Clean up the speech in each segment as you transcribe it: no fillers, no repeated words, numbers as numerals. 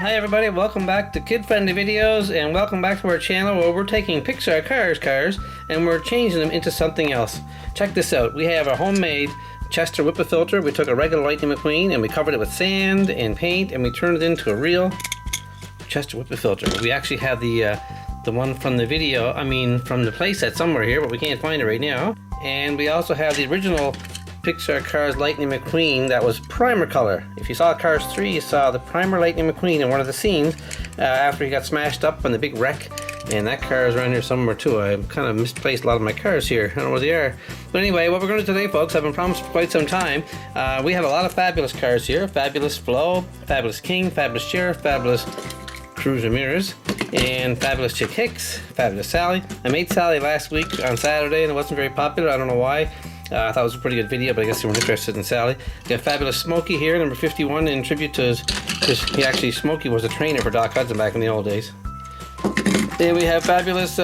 Hi everybody, welcome back to Kid Friendly Videos, and welcome back to our channel where we're taking Pixar Cars and we're changing them into something else. Check this out. We have a homemade Chester Whipper filter. We took a regular Lightning McQueen and we covered it with sand and paint and we turned it into a real Chester Whipper filter. We actually have the one from the video, from the playset somewhere here, but we can't find it right now. And we also have the original Pixar Cars Lightning McQueen that was primer color. If you saw Cars 3, you saw the primer Lightning McQueen in one of the scenes after he got smashed up on the big wreck. And that car is around here somewhere too. I kind of misplaced a lot of my cars here. I don't know where they are. But anyway, what we're going to do today, folks, I've been promised for quite some time. We have a lot of fabulous cars here. Fabulous Flo, Fabulous King, Fabulous Sheriff, Fabulous Cruz Ramirez, and Fabulous Chick Hicks, Fabulous Sally. I made Sally last week on Saturday and it wasn't very popular. I don't know why. I thought it was a pretty good video, but I guess you weren't interested in Sally. We got Fabulous Smokey here, number 51, in tribute to Smokey was a trainer for Doc Hudson back in the old days. Then we have Fabulous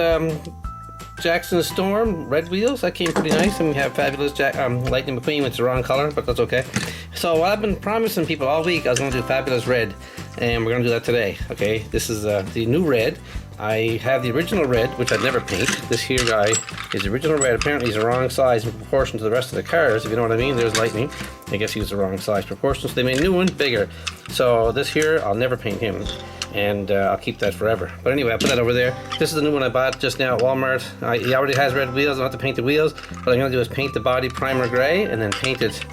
Jackson Storm, red wheels. That came pretty nice. And we have Fabulous Lightning McQueen, which is the wrong color, but that's okay. So I've been promising people all week I was going to do Fabulous Red, and we're going to do that today. Okay, this is the new red. I have the original red, which I'd never paint. This here guy is the original red. Apparently he's the wrong size in proportion to the rest of the cars, if you know what I mean. There's Lightning. I guess he was the wrong size proportion, so they made a new one bigger. So this here, I'll never paint him, and I'll keep that forever. But anyway, I put that over there. This is the new one I bought just now at Walmart. He already has red wheels. I don't have to paint the wheels. What I'm going to do is paint the body primer gray, and then paint it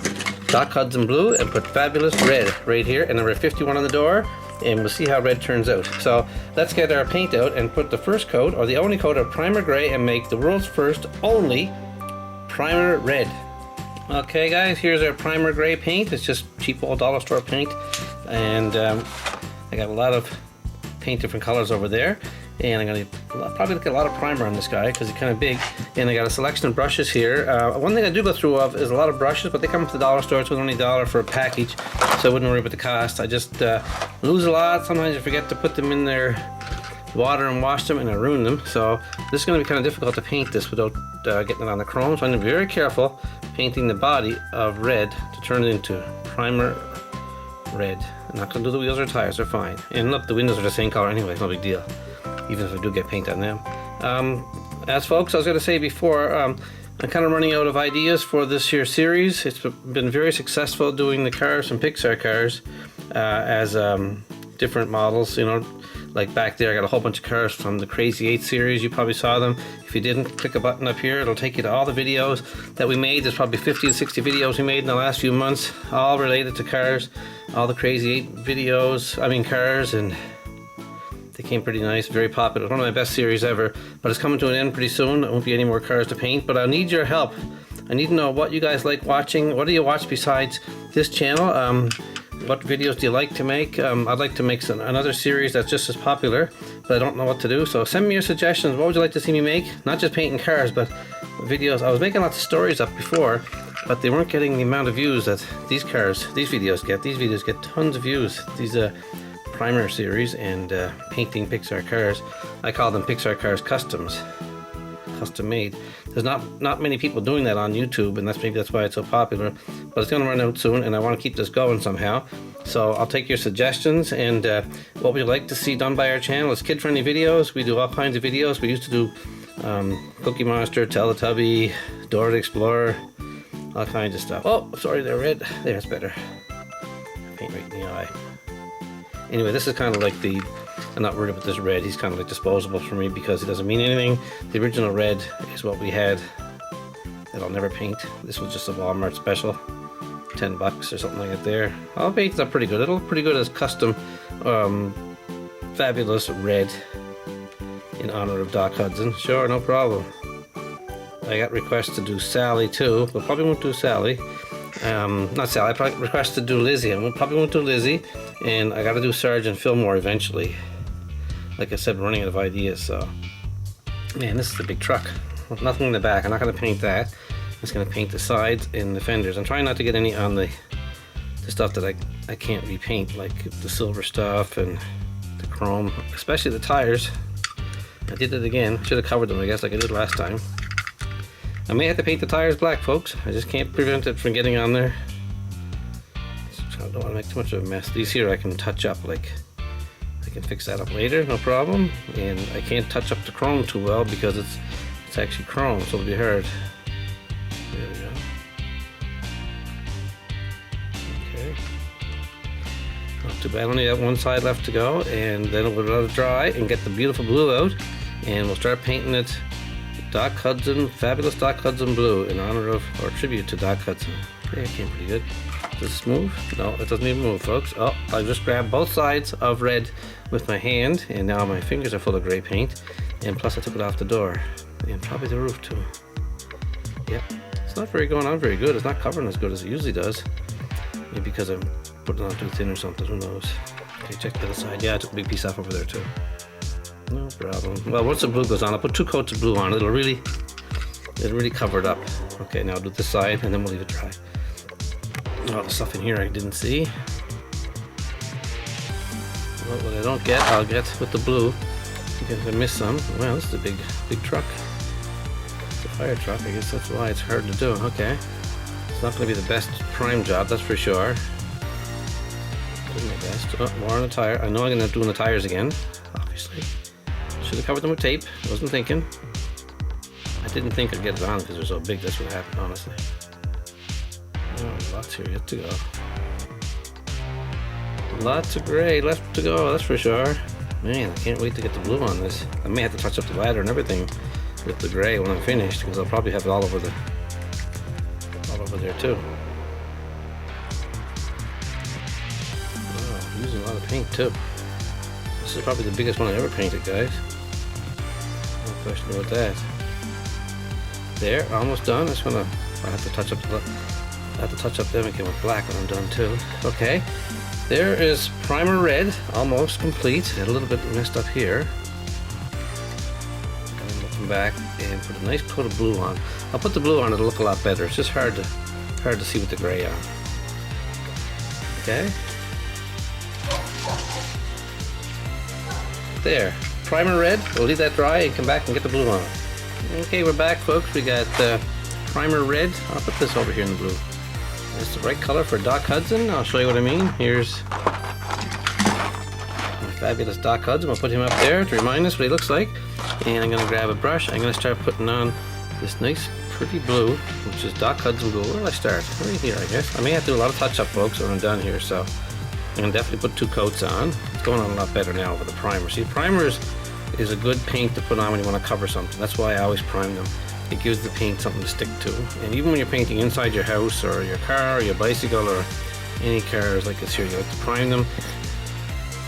Doc Hudson blue, and put Fabulous Red right here, and number 51 on the door. And we'll see how red turns out. So let's get our paint out and put the first coat, or the only coat, of primer gray, and make the world's first only primer red. Okay guys, here's our primer gray paint. It's just cheap old dollar store paint, and I got a lot of paint different colors over there, and I'm going to probably get a lot of primer on this guy because he's kind of big. And I got a selection of brushes here. One thing I do go through of is a lot of brushes, but they come from the dollar store, so it's only $1 for a package, so I wouldn't worry about the cost. I just lose a lot. Sometimes I forget to put them in their water and wash them, and I ruin them. So this is going to be kind of difficult to paint this without getting it on the chrome, so I'm going to be very careful painting the body of red to turn it into primer red. I'm not going to do the wheels or tires, they're fine. And look, the windows are the same color anyway, it's no big deal, even if I do get paint on them. As folks, I was going to say before, I'm kind of running out of ideas for this here series. It's been very successful doing the cars from Pixar Cars as different models, you know. Like back there, I got a whole bunch of cars from the Crazy 8 series. You probably saw them. If you didn't, click a button up here. It'll take you to all the videos that we made. There's probably 50 to 60 videos we made in the last few months, all related to cars. All the Crazy 8 videos, cars, and they came pretty nice, very popular. One of my best series ever, but it's coming to an end pretty soon. There won't be any more cars to paint, but I need your help. I need to know what you guys like watching. What do you watch besides this channel? What videos do you like to make? I'd like to make another series that's just as popular, but I don't know what to do. So send me your suggestions. What would you like to see me make? Not just painting cars, but videos. I was making lots of stories up before, but they weren't getting the amount of views that these videos get. These videos get tons of views. These primer series and painting Pixar Cars. I call them Pixar Cars Customs. Custom made. There's not many people doing that on YouTube, and maybe that's why it's so popular, but it's going to run out soon, and I want to keep this going somehow. So I'll take your suggestions, and what would you like to see done by our channel? It's kid-friendly videos. We do all kinds of videos. We used to do Cookie Monster, Teletubby, Dora the Explorer, all kinds of stuff. Oh, sorry, they're red. There's better. Paint right in the eye. Anyway, this is kind of like I'm not worried about this red. He's kind of like disposable for me because it doesn't mean anything. The original red is what we had that I'll never paint. This was just a Walmart special, $10 or something like that there. I'll paint that pretty good. It'll look pretty good as custom Fabulous Red in honor of Doc Hudson. Sure, no problem. I got requests to do Sally too, but probably won't do Sally. Not Sally, I probably request to do Lizzie. I probably won't do Lizzie, and I got to do Sergeant Fillmore eventually. Like I said, running out of ideas. So, man, this is a big truck. Nothing in the back. I'm not going to paint that. I'm just going to paint the sides and the fenders. I'm trying not to get any on the stuff that I can't repaint, like the silver stuff and the chrome, especially the tires. I did it again. Should have covered them, I guess, like I did last time. I may have to paint the tires black, folks. I just can't prevent it from getting on there. I don't want to make too much of a mess. These here I can touch up, like I can fix that up later, no problem. And I can't touch up the chrome too well because it's actually chrome, so it'll be hard. There we go. Okay. Not too bad. Only have one side left to go, and then we'll let it dry and get the beautiful blue out, and we'll start painting it Doc Hudson, Fabulous Doc Hudson blue in honor of, or tribute to Doc Hudson. Okay, it came pretty good. Does this move? No, it doesn't even move, folks. Oh, I just grabbed both sides of red with my hand, and now my fingers are full of gray paint, and plus I took it off the door, and probably the roof too. Yep, it's not going on very good. It's not covering as good as it usually does. Maybe because I'm putting it on too thin or something, who knows. Okay, check the other side. Yeah, I took a big piece off over there too. No problem. Well, once the blue goes on, I'll put 2 coats of blue on. It'll really cover it up. Okay, now I'll do this side, and then we'll leave it dry. All the stuff in here I didn't see. Well, what I don't get, I'll get with the blue. Because I missed some. Well, this is a big truck. It's a fire truck. I guess that's why it's hard to do. Okay. It's not going to be the best prime job, that's for sure. Did my best. Oh, more on the tire. I know I'm going to end up doing the tires again, obviously. Should have covered them with tape. Wasn't thinking. I didn't think I'd get it on because they're so big. That's what happened, honestly. Oh, lots here yet to go. Lots of gray left to go, that's for sure. Man, I can't wait to get the blue on this. I may have to touch up the ladder and everything with the gray when I'm finished, because I'll probably have it all over there too. Oh, I'm using a lot of paint too. This is probably the biggest one I ever painted, guys. No question about that. There, almost done. I have to touch up them again with black when I'm done too. Okay, there is primer red, almost complete. A little bit messed up here. I'm gonna come back and put a nice coat of blue on. I'll put the blue on; it'll look a lot better. It's just hard to see with the gray on. Okay. There, primer red. We'll leave that dry and come back and get the blue on. Okay, we're back, folks. We got primer red. I'll put this over here in the blue. That's the right color for Doc Hudson. I'll show you what I mean. Here's my fabulous Doc Hudson. We'll put him up there to remind us what he looks like. And I'm going to grab a brush. I'm going to start putting on this nice, pretty blue, which is Doc Hudson blue. Where will I start? Right here, I guess. I may have to do a lot of touch-up, folks, when I'm done here. So I'm going to definitely put 2 coats on. It's going on a lot better now with the primer. See, primer is a good paint to put on when you want to cover something. That's why I always prime them. It gives the paint something to stick to. And even when you're painting inside your house or your car or your bicycle or any cars like this here, you like to prime them.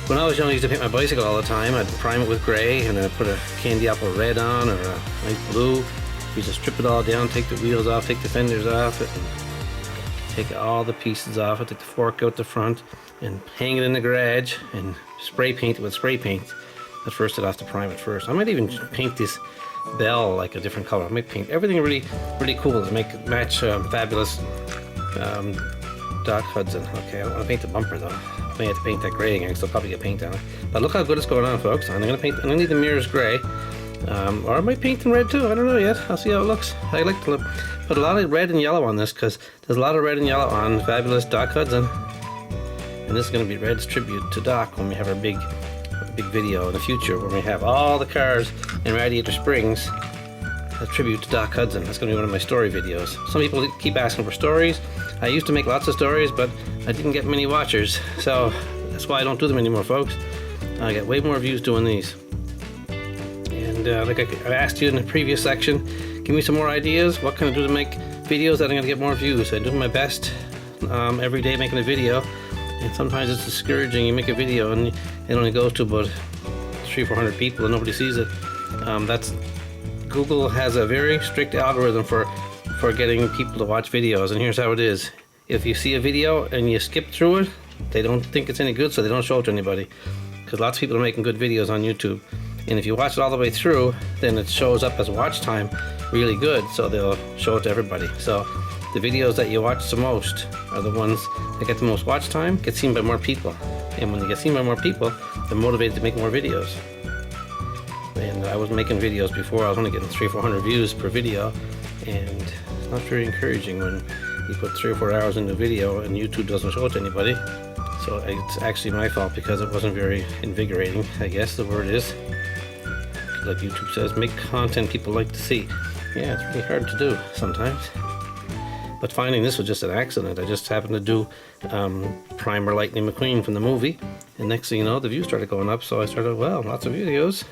When I was young, I used to paint my bicycle all the time. I'd prime it with gray and then I'd put a candy apple red on or a light blue. You just strip it all down, take the wheels off, take the fenders off it, and take all the pieces off it, take the fork out the front and hang it in the garage and spray paint it with spray paint. At first, I'd have to prime it first. I might even paint this bell like a different color. I might paint everything really cool to match Fabulous Doc Hudson. Okay, I don't want to paint the bumper though. I may have to paint that gray again because I'll probably get paint on it. But look how good it's going on, folks. I'm gonna leave the mirrors gray, or I might paint them red too. I don't know yet. I'll see how it looks. I like to put a lot of red and yellow on this because there's a lot of red and yellow on Fabulous Doc Hudson, and this is gonna be Red's tribute to Doc when we have our big video in the future where we have all the cars in Radiator Springs, a tribute to Doc Hudson. That's going to be one of my story videos. Some people keep asking for stories. I used to make lots of stories, but I didn't get many watchers, so that's why I don't do them anymore, folks. I get way more views doing these. And like I asked you in the previous section, give me some more ideas. What can I do to make videos that are going to get more views? I do my best every day making a video. And sometimes it's discouraging. You make a video and it only goes to about 300-400 people and nobody sees it. Google has a very strict algorithm for getting people to watch videos, and here's how it is. If you see a video and you skip through it, they don't think it's any good, so they don't show it to anybody. Because lots of people are making good videos on YouTube. And if you watch it all the way through, then it shows up as watch time really good, so they'll show it to everybody. So the videos that you watch the most are the ones that get the most watch time, get seen by more people. And when they get seen by more people, they're motivated to make more videos. And I was making videos before, I was only getting 300-400 views per video, and it's not very encouraging when you put 3 or 4 hours into a video and YouTube doesn't show it to anybody. So it's actually my fault because it wasn't very invigorating, I guess the word is. Like YouTube says, make content people like to see. Yeah, it's really hard to do sometimes. But finding this was just an accident. I just happened to do Primer Lightning McQueen from the movie. And next thing you know, the views started going up. So I started, well, lots of videos.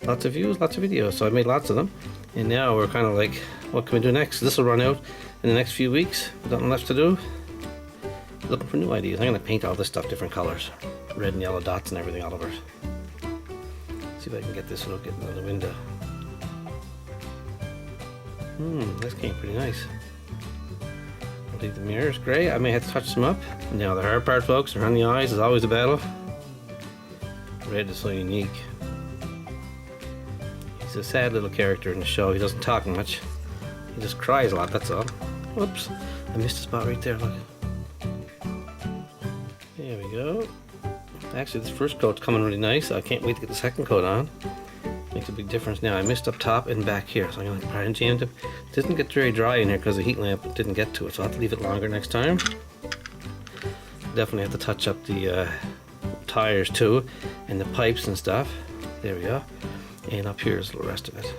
Lots of views, lots of videos. So I made lots of them. And now we're kind of like, what can we do next? This will run out in the next few weeks. Nothing left to do. Looking for new ideas. I'm going to paint all this stuff different colors. Red and yellow dots and everything all over it. See if I can get this without getting out of the window. This came pretty nice. I'll leave the mirrors gray. I may have to touch them up. Now the hard part, folks, around the eyes is always a battle. Red is so unique. He's a sad little character in the show. He doesn't talk much. He just cries a lot, that's all. Whoops, I missed a spot right there, look. There we go. Actually, this first coat's coming really nice. I can't wait to get the second coat on. Makes a big difference now. I missed up top and back here, so I'm going to try and jam it. It didn't get very dry in here because the heat lamp didn't get to it, so I'll have to leave it longer next time. Definitely have to touch up the tires too, and the pipes and stuff. There we go. And up here is the rest of it.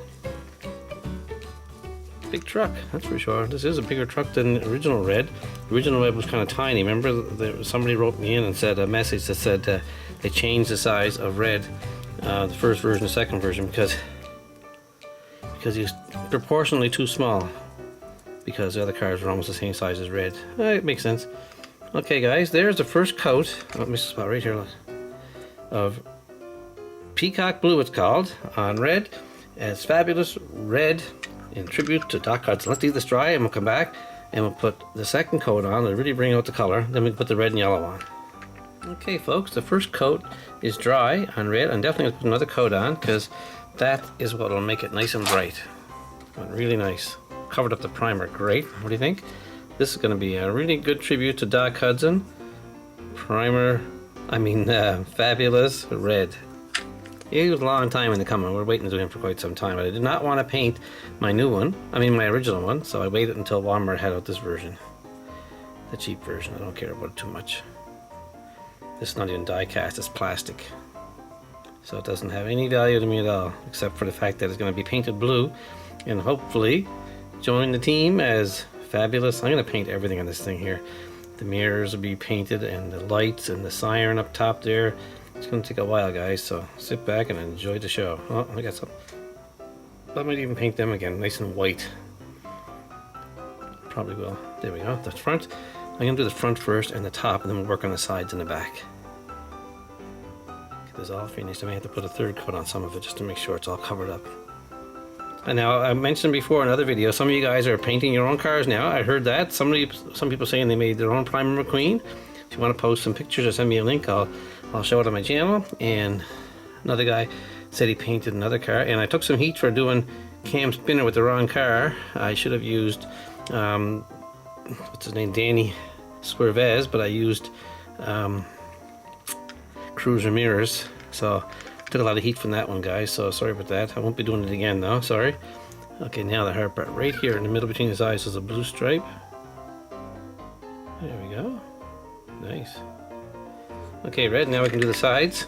Big truck, that's for sure. This is a bigger truck than the original Red. The original Red was kind of tiny. Remember, somebody wrote me in and said a message that said they changed the size of Red, the first version, the second version, because he was proportionally too small. Because the other cars were almost the same size as Red. It makes sense. Okay, guys, there's the first coat. Oh, I missed a spot right here. Look. Of Peacock Blue, it's called, on Red. It's Fabulous Red in tribute to Doc Hudson. Let's leave this dry and we'll come back and we'll put the second coat on to really bring out the color. Then we can put the red and yellow on. Okay, folks, the first coat is dry on Red. I'm definitely going to put another coat on because that is what will make it nice and bright. Really nice. Covered up the primer, great. What do you think? This is going to be a really good tribute to Doc Hudson. Fabulous Red. He was a long time in the coming. We're waiting to do him for quite some time, but I did not want to paint my new one. My original one, so I waited until Walmart had out this version. The cheap version. I don't care about it too much. This is not even die cast, it's plastic. So it doesn't have any value to me at all, except for the fact that it's going to be painted blue, and hopefully join the team as Fabulous. I'm going to paint everything on this thing here. The mirrors will be painted, and the lights, and the siren up top there. It's going to take a while, guys, so sit back and enjoy the show. Oh, I got some. I might even paint them again, nice and white. Probably will. There we go. The front. I'm going to do the front first and the top, and then we'll work on the sides and the back. Get this all finished. I may have to put a third coat on some of it just to make sure it's all covered up. And now, I mentioned before in another video, some of you guys are painting your own cars now. I heard that. Some people saying they made their own Primer McQueen. If you want to post some pictures or send me a link, I'll show it on my channel. And another guy said he painted another car, and I took some heat for doing cam spinner with the wrong car. I should have used what's his name, Danny Swervez, but I used Cruiser mirrors, so took a lot of heat from that one, guys, so sorry about that. I won't be doing it again though, sorry. Okay, now the hard part. Right here in the middle between his eyes is a blue stripe. There we go. Nice. Okay, Red, now we can do the sides.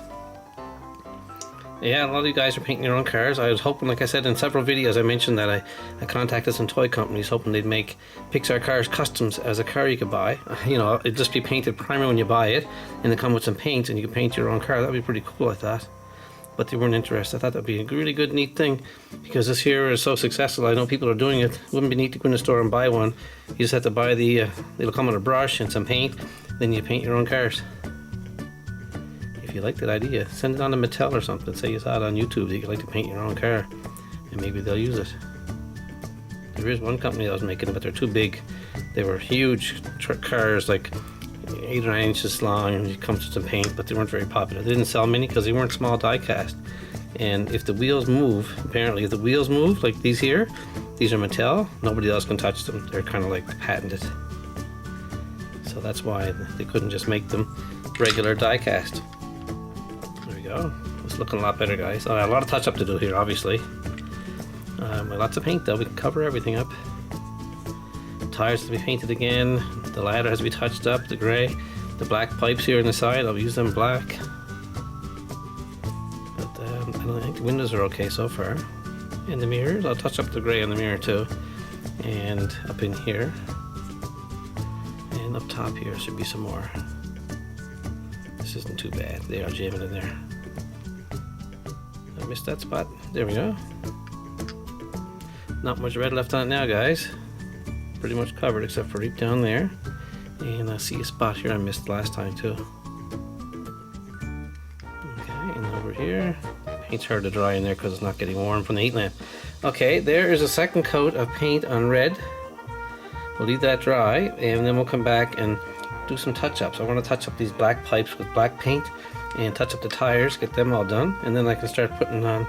Yeah, a lot of you guys are painting your own cars. I was hoping, like I said in several videos, I mentioned that I contacted some toy companies hoping they'd make Pixar Cars customs as a car you could buy. You know, it'd just be painted primer when you buy it, and it come with some paint, and you can paint your own car. That'd be pretty cool, I thought. But they weren't interested. I thought that'd be a really good, neat thing, because this here is so successful. I know people are doing it. It wouldn't be neat to go in the store and buy one. You just have to buy it'll come with a brush and some paint, then you paint your own cars. If you like that idea, send it on to Mattel or something. Say you saw it on YouTube that you like to paint your own car, and maybe they'll use it. There is one company that was making them, but they're too big. They were huge cars, like 8 or 9 inches long, and it comes with some paint, but they weren't very popular. They didn't sell many because they weren't small die cast. And if the wheels move, apparently if the wheels move, like these here, these are Mattel, nobody else can touch them. They're kind of like patented. So that's why they couldn't just make them regular die cast. There we go. It's looking a lot better, guys. A lot of touch up to do here, obviously. Lots of paint though, we can cover everything up. Tires have to be painted again, the ladder has to be touched up, the gray. the black pipes here on the side, I'll use them black. But I think the windows are okay so far. And the mirrors, I'll touch up the gray on the mirror too. And up in here. And up top here should be some more. This isn't too bad. They are jamming in there. I missed that spot. There we go. Not much red left on it now, guys. Pretty much covered except for right down there. And I see a spot here I missed last time too. Okay, and over here. Paint's hard to dry in there because it's not getting warm from the heat lamp. Okay, there is a second coat of paint on red. We'll leave that dry, and then we'll come back and do some touch-ups. I want to touch up these black pipes with black paint and touch up the tires, get them all done, and then I can start putting on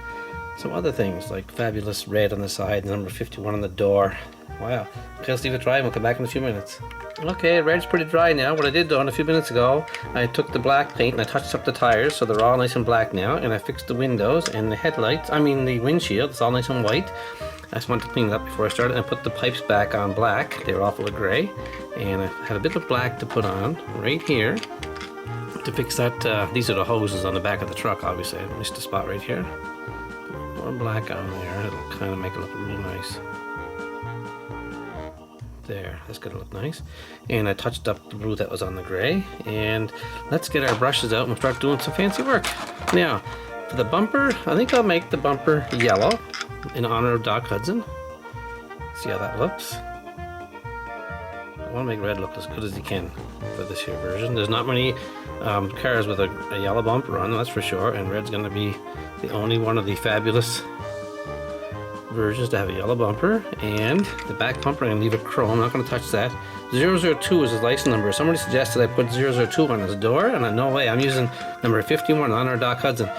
some other things like Fabulous red on the side, number 51 on the door. Wow. Okay, let's leave it dry and we'll come back in a few minutes. Okay, red's pretty dry now. What I did though, a few minutes ago, I took the black paint and I touched up the tires so they're all nice and black now, and I fixed the windows and the headlights, the windshield, it's all nice and white. I just wanted to clean it up before I started, and I put the pipes back on black. They were all full of gray, and I have a bit of black to put on right here to fix that. These are the hoses on the back of the truck, obviously. I missed a spot right here. More black on there, it'll kind of make it look really nice. There, that's gonna look nice. And I touched up the blue that was on the gray, and let's get our brushes out and we'll start doing some fancy work. Now, for the bumper, I think I'll make the bumper yellow in honor of Doc Hudson. See how that looks. I want to make red look as good as you can for this here version. There's not many cars with a yellow bumper on them, that's for sure, and red's going to be the only one of the Fabulous versions to have a yellow bumper. And the back bumper, I'm going to leave it chrome. I'm not going to touch that. 002 is his license number. Somebody suggested I put 002 on his door, and no way, I'm using number 51 on our Doc Hudson.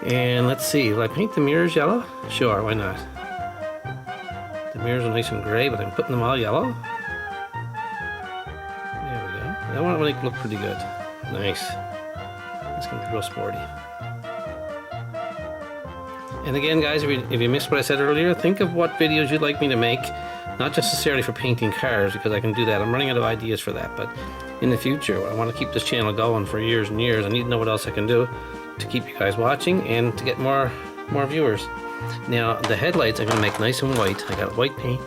And let's see, will I paint the mirrors yellow? Sure, why not? The mirrors are nice and gray, but I'm putting them all yellow. There we go. That one will make it look pretty good. Nice. It's going to be real sporty. And again, guys, if you missed what I said earlier, think of what videos you'd like me to make. Not just necessarily for painting cars, because I can do that. I'm running out of ideas for that. But in the future, I want to keep this channel going for years and years. I need to know what else I can do to keep you guys watching and to get more viewers. Now the headlights I'm going to make nice and white. I got white paint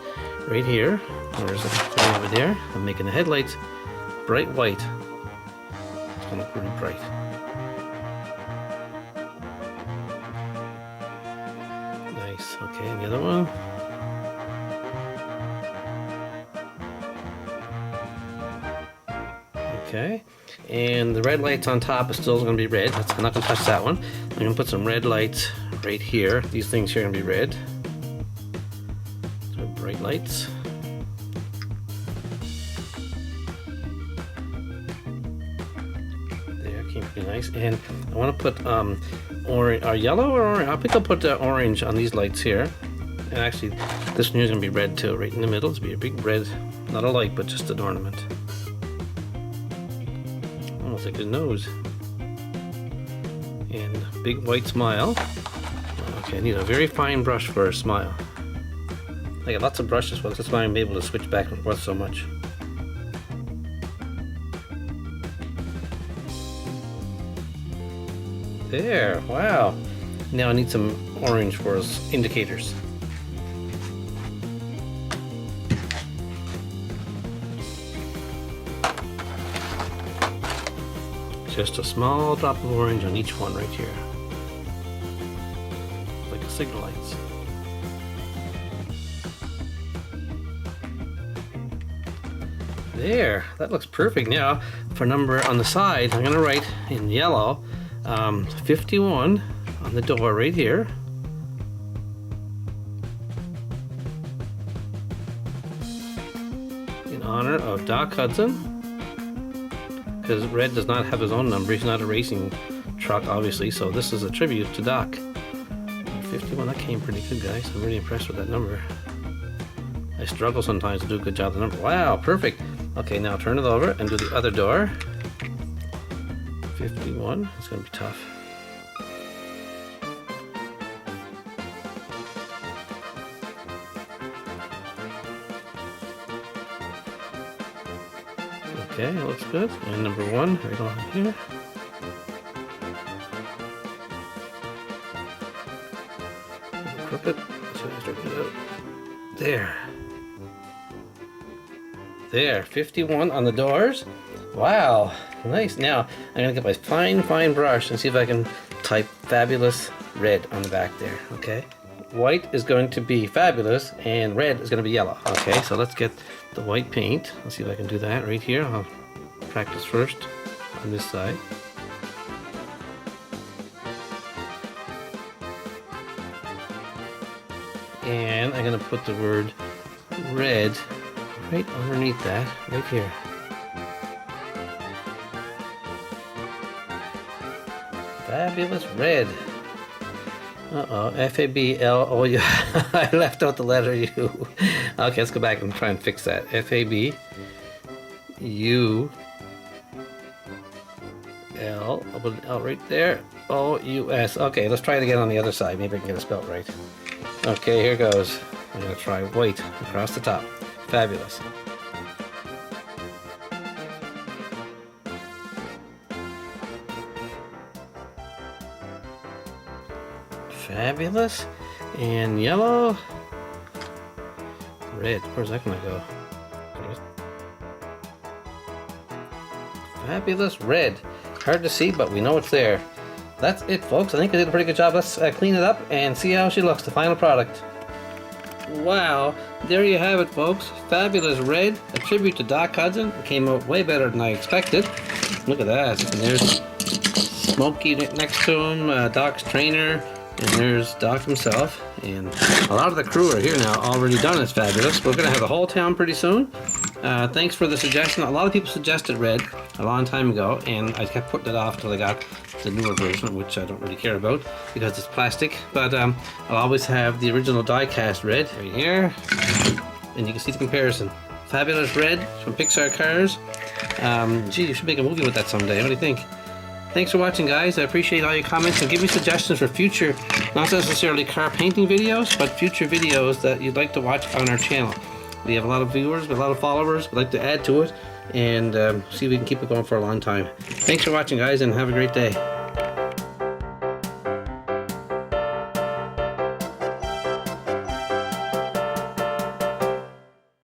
right here. There's a thing over there. I'm making the headlights bright white. It's going to look really bright. Nice. Okay, and the other one. Okay, and the red lights on top is still going to be red. I'm not going to touch that one. I'm going to put some red lights right here. These things here are going to be red. So bright lights. There, came pretty nice. And I want to put orange, or yellow or orange. I think I'll put orange on these lights here. And actually, this one here is going to be red too, right in the middle. It's going to be a big red, not a light, but just an ornament. Almost like his nose. And big white smile. Okay, I need a very fine brush for a smile. I got lots of brushes, but that's why I'm able to switch back and forth so much. There, wow. Now I need some orange for his indicators. Just a small drop of orange on each one right here. Like a signal lights. There, that looks perfect. Now, for number on the side, I'm going to write in yellow 51 on the door right here. In honor of Doc Hudson. Because red does not have his own number. He's not a racing truck, obviously, so this is a tribute to Doc. 51, that came pretty good, guys. I'm really impressed with that number. I struggle sometimes to do a good job with the number. Wow, perfect. Okay, now turn it over and do the other door. 51, it's going to be tough. Okay, looks good. And number 1, right on here. Crooked. So I straighten it out. There. There, 51 on the doors. Wow, nice. Now, I'm gonna get my fine brush and see if I can type Fabulous Red on the back there, okay? White is going to be Fabulous and red is gonna be yellow. Okay, so let's get the white paint. Let's see if I can do that right here. I'll practice first on this side. And I'm gonna put the word red right underneath that, right here. Fabulous Red. Uh-oh, F-A-B-L-O-U. I left out the letter U. Okay, let's go back and try and fix that. F-A-B-U-L. I'll put an L right there. O-U-S. Okay, let's try it again on the other side. Maybe I can get it spelled right. Okay, here goes. I'm going to try white across the top. Fabulous. Fabulous. And yellow. Red. Where's that going to go? Fabulous Red. Hard to see, but we know it's there. That's it, folks. I think I did a pretty good job. Let's clean it up and see how she looks, the final product. Wow, there you have it, folks. Fabulous Red, a tribute to Doc Hudson. It came out way better than I expected. Look at that. And there's Smokey next to him, Doc's trainer, and there's Doc himself. And a lot of the crew are here now, already done. It's fabulous. We're going to have the whole town pretty soon. Thanks for the suggestion. A lot of people suggested red a long time ago, and I kept putting it off until I got the newer version, which I don't really care about because it's plastic. But I'll always have the original die-cast red right here, and you can see the comparison. Fabulous Red from Pixar Cars. Gee, you should make a movie with that someday. What do you think? Thanks for watching, guys. I appreciate all your comments, and give me suggestions for future, not necessarily car painting videos, but future videos that you'd like to watch on our channel. We have a lot of viewers, a lot of followers. We'd like to add to it and see if we can keep it going for a long time. Thanks for watching, guys, and have a great day.